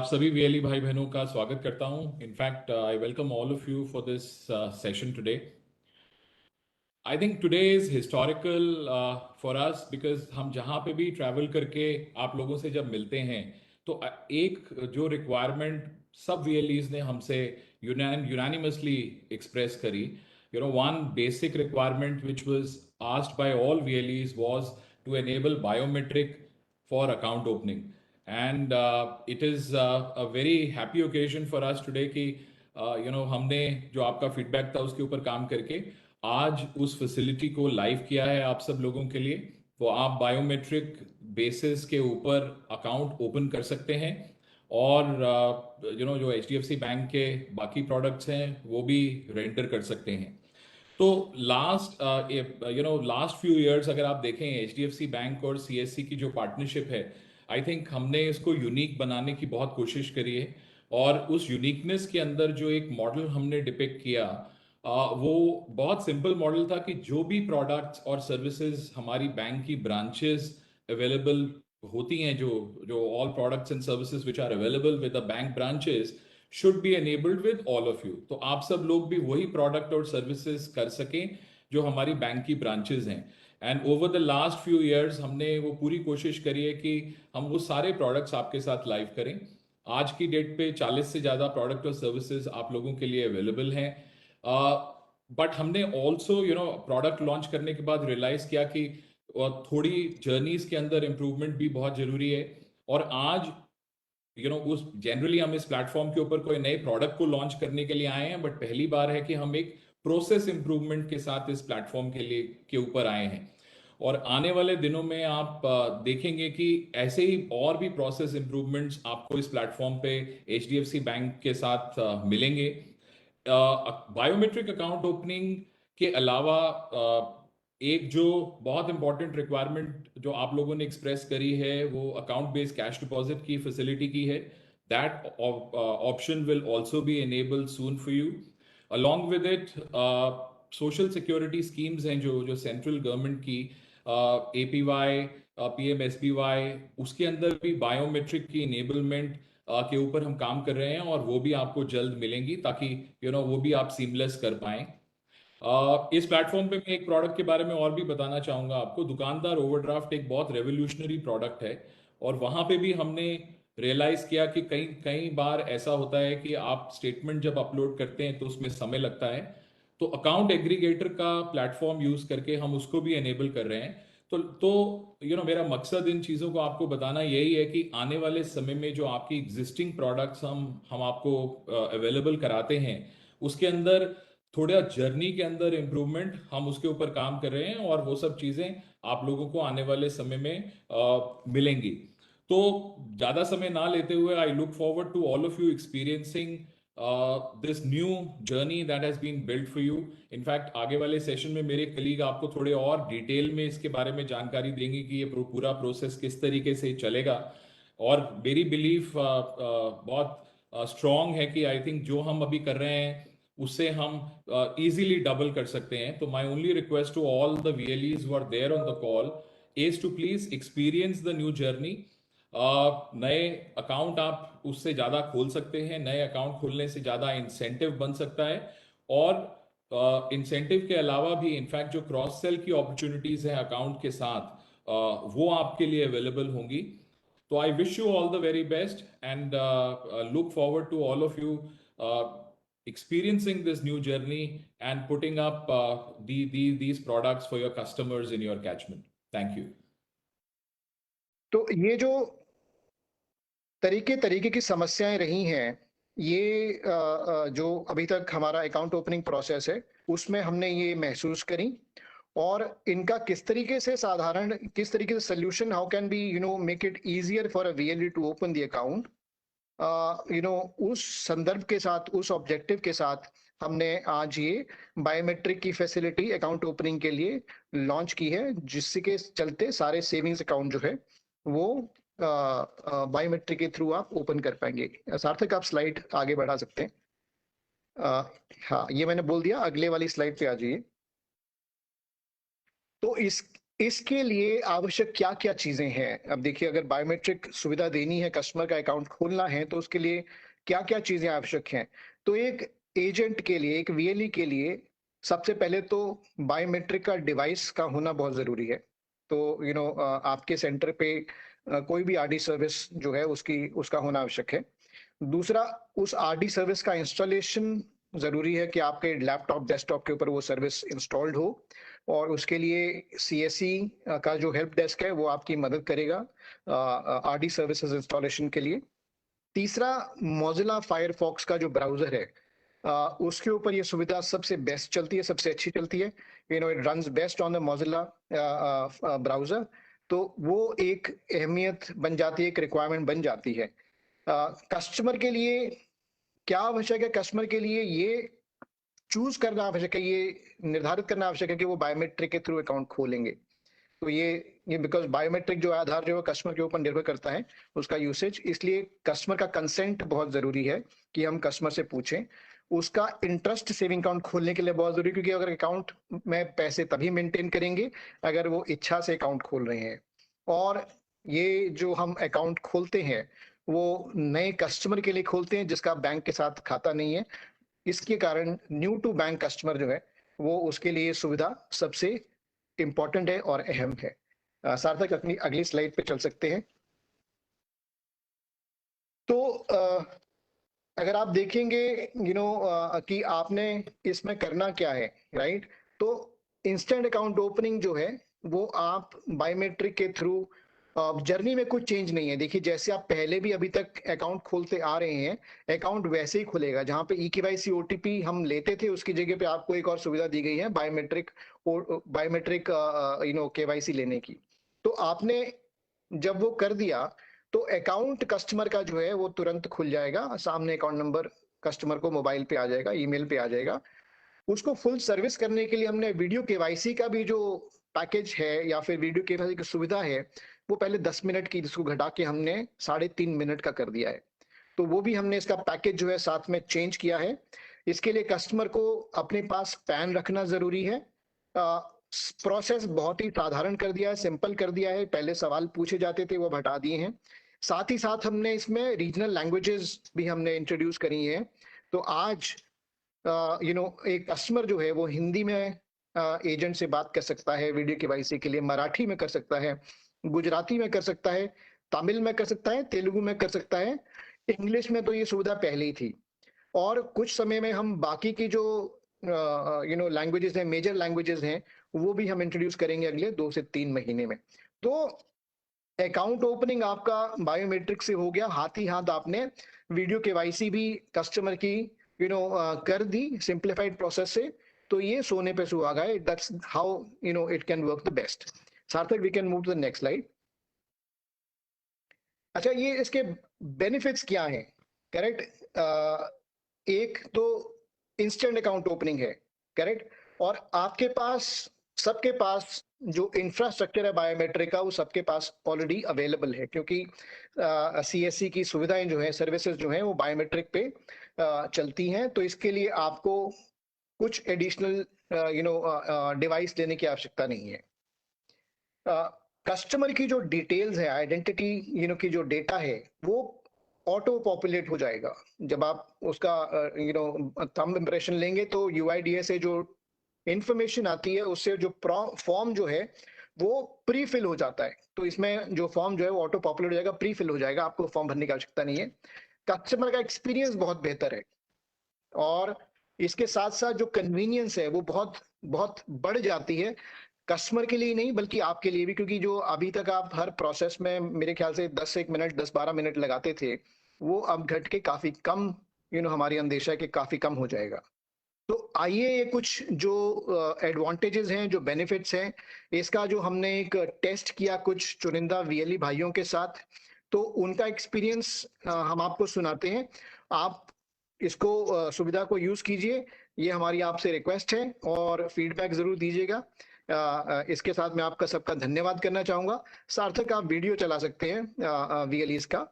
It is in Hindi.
सभी वीएलई भाई बहनों का स्वागत करता हूं। In fact I welcome all of you for this session today. I think today is historical for us because हम जहां पे भी ट्रैवल करके आप लोगों से जब मिलते हैं तो एक जो रिक्वायरमेंट सब वीएलईज ने हमसे यूनानिमसली एक्सप्रेस करी, you know, one basic requirement which was asked by all VLEs was to enable biometric for account opening. And it is a very happy occasion for us today कि हमने जो आपका फीडबैक था उसके ऊपर काम करके आज उस फैसिलिटी को लाइव किया है आप सब लोगों के लिए। वो आप बायोमेट्रिक बेसिस के ऊपर अकाउंट ओपन कर सकते हैं और जो एचडीएफसी बैंक के बाकी प्रोडक्ट्स हैं वो भी रेंडर कर सकते हैं। तो लास्ट फ्यू इयर्स अगर आप देखें एचडीएफसी बैंक और सीएससी की जो पार्टनरशिप है, आई थिंक हमने इसको यूनिक बनाने की बहुत कोशिश करी है। और उस यूनिकनेस के अंदर जो एक मॉडल हमने डिपिक्ट किया, वो बहुत सिंपल मॉडल था कि जो भी प्रोडक्ट्स और सर्विसेज हमारी बैंक की ब्रांचेस अवेलेबल होती हैं, जो जो all products and services which are available with the bank branches should be enabled with all of you। तो आप सब लोग भी वही प्रोडक्ट और सर्विसेज कर सकें जो हमारी बैंक की ब्रांचेज हैं। And over the last few years हमने वो पूरी कोशिश करी है कि हम वो सारे प्रोडक्ट्स आपके साथ लाइव करें। आज की डेट पे 40 से ज़्यादा प्रोडक्ट और सर्विसेज आप लोगों के लिए अवेलेबल हैं। बट हमने ऑल्सो प्रोडक्ट लॉन्च करने के बाद रियलाइज किया कि थोड़ी जर्नीज के अंदर इम्प्रूवमेंट भी बहुत ज़रूरी है। और आज उस जनरली हम इस प्लेटफॉर्म के ऊपर कोई नए प्रोडक्ट को लॉन्च करने के लिए आए हैं, बट पहली बार है कि हम एक प्रोसेस इंप्रूवमेंट के साथ इस प्लेटफॉर्म के ऊपर आए हैं। और आने वाले दिनों में आप देखेंगे कि ऐसे ही और भी प्रोसेस इंप्रूवमेंट्स आपको इस प्लेटफॉर्म पे एचडीएफसी बैंक के साथ मिलेंगे। बायोमेट्रिक अकाउंट ओपनिंग के अलावा एक जो बहुत इंपॉर्टेंट रिक्वायरमेंट जो आप लोगों ने एक्सप्रेस करी है वो अकाउंट बेस्ड कैश डिपॉजिट की फैसिलिटी की है। That option will also be enabled soon for you. Along with it social security schemes हैं जो जो सेंट्रल गवर्नमेंट की, एपीवाई, पीएमएसबीवाई, उसके अंदर भी बायोमेट्रिक की इनेबलमेंट के ऊपर हम काम कर रहे हैं और वो भी आपको जल्द मिलेंगी ताकि वो भी आप सीमलेस कर पाएं। इस प्लेटफॉर्म पे मैं एक प्रोडक्ट के बारे में और भी बताना चाहूंगा आपको। दुकानदार ओवरड्राफ्ट एक बहुत रेवोल्यूशनरी प्रोडक्ट है और वहां पे भी हमने रियलाइज किया कि कई कई बार ऐसा होता है कि आप स्टेटमेंट जब अपलोड करते हैं तो उसमें समय लगता है। तो अकाउंट एग्रीगेटर का प्लेटफॉर्म यूज करके हम उसको भी एनेबल कर रहे हैं। तो मेरा मकसद इन चीज़ों को आपको बताना यही है कि आने वाले समय में जो आपकी एग्जिस्टिंग प्रोडक्ट्स हम आपको अवेलेबल कराते हैं उसके अंदर थोड़ा जर्नी के अंदर इम्प्रूवमेंट हम उसके ऊपर काम कर रहे हैं और वो सब चीज़ें आप लोगों को आने वाले समय में मिलेंगी। तो ज़्यादा समय ना लेते हुए I look forward to all of you experiencing this new journey that has been built for you. In fact आगे वाले सेशन में मेरे कलीग आपको थोड़े और डिटेल में इसके बारे में जानकारी देंगे कि ये पूरा प्रोसेस किस तरीके से चलेगा। और मेरी बिलीफ बहुत स्ट्रॉन्ग है कि आई थिंक जो हम अभी कर रहे हैं उससे हम इजीली डबल कर सकते हैं। तो my only request to all the VLEs who are there on the call is to please experience the new journey. नए अकाउंट आप उससे ज़्यादा खोल सकते हैं, नए अकाउंट खोलने से ज़्यादा इंसेंटिव बन सकता है। और इंसेंटिव के अलावा भी इनफैक्ट जो क्रॉस सेल की अपॉर्चुनिटीज़ हैं अकाउंट के साथ, वो आपके लिए अवेलेबल होंगी। तो I wish you all the very best and look forward to all of you experiencing this new journey and putting up these products for your customers in your catchment. Thank you. तो ये जो तरीके की समस्याएं रही हैं, ये जो अभी तक हमारा अकाउंट ओपनिंग प्रोसेस है उसमें हमने ये महसूस करी और इनका किस तरीके से solution, how can be make it easier for a VLE to open the account, उस संदर्भ के साथ, उस ऑब्जेक्टिव के साथ हमने आज ये बायोमेट्रिक की फैसिलिटी अकाउंट ओपनिंग के लिए लॉन्च की है, जिसके चलते सारे सेविंग्स अकाउंट जो है वो बायोमेट्रिक के थ्रू आप ओपन कर पाएंगे। सार्थक, आप स्लाइड आगे बढ़ा सकते हैं। हाँ, ये मैंने बोल दिया, अगले वाली स्लाइड पे आ जाइए। तो इसके लिए आवश्यक क्या-क्या चीज़ें हैं? अब देखिए, अगर बायोमेट्रिक सुविधा देनी है, कस्टमर का अकाउंट खोलना है, तो उसके लिए क्या-क्या चीज़ें आवश्यक हैं? तो एक एजेंट के लिए, एक वीएलई के लिए सबसे पहले तो बायोमेट्रिक का डिवाइस का होना बहुत ज़रूरी है। तो आपके सेंटर पे कोई भी आरडी सर्विस जो है उसका होना आवश्यक है। दूसरा, उस आरडी सर्विस का इंस्टॉलेशन ज़रूरी है कि आपके लैपटॉप, डेस्कटॉप के ऊपर वो सर्विस इंस्टॉल्ड हो और उसके लिए सीएसई का जो हेल्प डेस्क है वो आपकी मदद करेगा आरडी सर्विसेज इंस्टॉलेशन के लिए। तीसरा, मोज़िला फायरफॉक्स का जो ब्राउज़र है उसके ऊपर ये सुविधा सबसे बेस्ट चलती है, सबसे अच्छी चलती है। It runs best on the Mozilla browser. तो वो एक अहमियत बन जाती है, एक रिक्वायरमेंट बन जाती है। कस्टमर के लिए क्या आवश्यक है? कस्टमर के लिए ये चूज़ करना आवश्यक है, ये निर्धारित करना आवश्यक है कि वो बायोमेट्रिक के थ्रू अकाउंट खोलेंगे। तो ये बिकॉज़ बायोमेट्रिक जो आधार जो है कस्टमर के ऊपर निर्भर करता है, उसका यूसेज, इसलिए कस्टमर का कंसेंट बहुत ज़रूरी है कि हम कस्टमर से पूछें। उसका इंटरेस्ट सेविंग अकाउंट खोलने के लिए बहुत ज़रूरी है, क्योंकि अगर अकाउंट में पैसे तभी मेंटेन करेंगे, अगर वो इच्छा से अकाउंट खोल रहे हैं। और ये जो हम अकाउंट खोलते हैं, वो नए कस्टमर के लिए खोलते हैं जिसका बैंक के साथ खाता नहीं है। इसके कारण न्यू टू बैंक कस्टमर जो है, वो उसके लिए सुविधा सबसे इम्पोर्टेंट है और अहम है। सार्थक, अपनी अगली स्लाइड पे चल सकते हैं। तो अगर आप देखेंगे कि आपने इसमें करना क्या है, राइट? तो इंस्टेंट अकाउंट ओपनिंग जो है, वो आप बायोमेट्रिक के थ्रू जर्नी में कुछ चेंज नहीं है। देखिए, जैसे आप पहले भी अभी तक अकाउंट खोलते आ रहे हैं, अकाउंट वैसे ही खुलेगा। जहाँ पे ई-केवाईसी ओटीपी हम लेते थे, उसकी जगह पे आपको एक और सुविधा दी गई है, बायोमेट्रिक केवाईसी लेने की। तो आपने जब वो कर दिया, तो अकाउंट कस्टमर का जो है वो तुरंत खुल जाएगा। सामने अकाउंट नंबर कस्टमर को मोबाइल पे आ जाएगा, ईमेल पे आ जाएगा। उसको फुल सर्विस करने के लिए हमने वीडियो केवाईसी का भी जो पैकेज है, या फिर वीडियो केवाईसी की सुविधा है, वो पहले 10 मिनट की, जिसको घटा के हमने 3.5 मिनट का कर दिया है। तो वो भी हमने इसका पैकेज जो है साथ में चेंज किया है। इसके लिए कस्टमर को अपने पास पैन रखना ज़रूरी है। प्रोसेस बहुत ही साधारण कर दिया है, सिंपल कर दिया है। पहले सवाल पूछे जाते थे, वो अब हटा दिए हैं। साथ ही साथ हमने इसमें रीजनल लैंग्वेजेस भी हमने इंट्रोड्यूस करी हैं। तो आज एक कस्टमर जो है वो हिंदी में एजेंट से बात कर सकता है वीडियो केवाईसी के लिए, मराठी में कर सकता है, गुजराती में कर सकता है, तमिल में कर सकता है, तेलुगु में कर सकता है। इंग्लिश में तो ये सुविधा पहले ही थी। और कुछ समय में हम बाकी की जो लैंग्वेजेस हैं, मेजर लैंग्वेजेस हैं, वो भी हम इंट्रोड्यूस करेंगे अगले 2 से 3 महीने में। तो अकाउंट ओपनिंग आपका बायोमेट्रिक से हो गया, हाथ ही हाथ आपने वीडियो केवाईसी भी कस्टमर की कर दी सिंप्लीफाइड प्रोसेस से। तो ये सोने पे सुहागा है। That's how it can work the best. Sarthak, we can move to the next slide. अच्छा, ये इसके बेनिफिट्स क्या हैं? करेक्ट। एक तो इंस्टेंट अकाउंट ओपनिंग है, करेक्ट? और आपके पास, सबके पास जो इंफ्रास्ट्रक्चर है बायोमेट्रिक का, वो सबके पास ऑलरेडी अवेलेबल है, क्योंकि सीएससी की सुविधाएं जो है, सर्विसेज जो हैं, वो बायोमेट्रिक पे चलती हैं। तो इसके लिए आपको कुछ एडिशनल डिवाइस लेने की आवश्यकता नहीं है। कस्टमर की जो डिटेल्स है, आइडेंटिटी की जो डेटा है, वो ऑटो पॉपुलेट हो जाएगा। जब आप उसका थंब इम्प्रेशन लेंगे, तो यूआईडीएस से जो इंफॉर्मेशन आती है, उससे जो फॉर्म जो है वो प्री फिल हो जाता है। तो इसमें जो फॉर्म जो है वो ऑटो पॉपुलेट हो जाएगा, प्री फिल हो जाएगा, आपको फॉर्म भरने की आवश्यकता नहीं है। कस्टमर का एक्सपीरियंस बहुत बेहतर है, और इसके साथ साथ जो कन्वीनियंस है वो बहुत बहुत बढ़ जाती है, कस्टमर के लिए नहीं बल्कि आपके लिए भी। क्योंकि जो अभी तक आप हर प्रोसेस में मेरे ख्याल से 10 मिनट, 10-12 मिनट लगाते थे, वो अब घट के काफी कम, हमारी अंदेशा है कि काफी कम हो जाएगा। तो आइए, ये कुछ जो एडवांटेजेस हैं, जो बेनिफिट्स हैं, इसका जो हमने एक टेस्ट किया कुछ चुनिंदा वीएलई भाइयों के साथ, तो उनका एक्सपीरियंस हम आपको सुनाते हैं। आप इसको सुविधा को यूज कीजिए, ये हमारी आपसे रिक्वेस्ट है, और फीडबैक जरूर दीजिएगा। इसके साथ मैं आपका सबका धन्यवाद करना चाहूंगा। सार्थक, आप वीडियो चला सकते हैं वीएलईज का।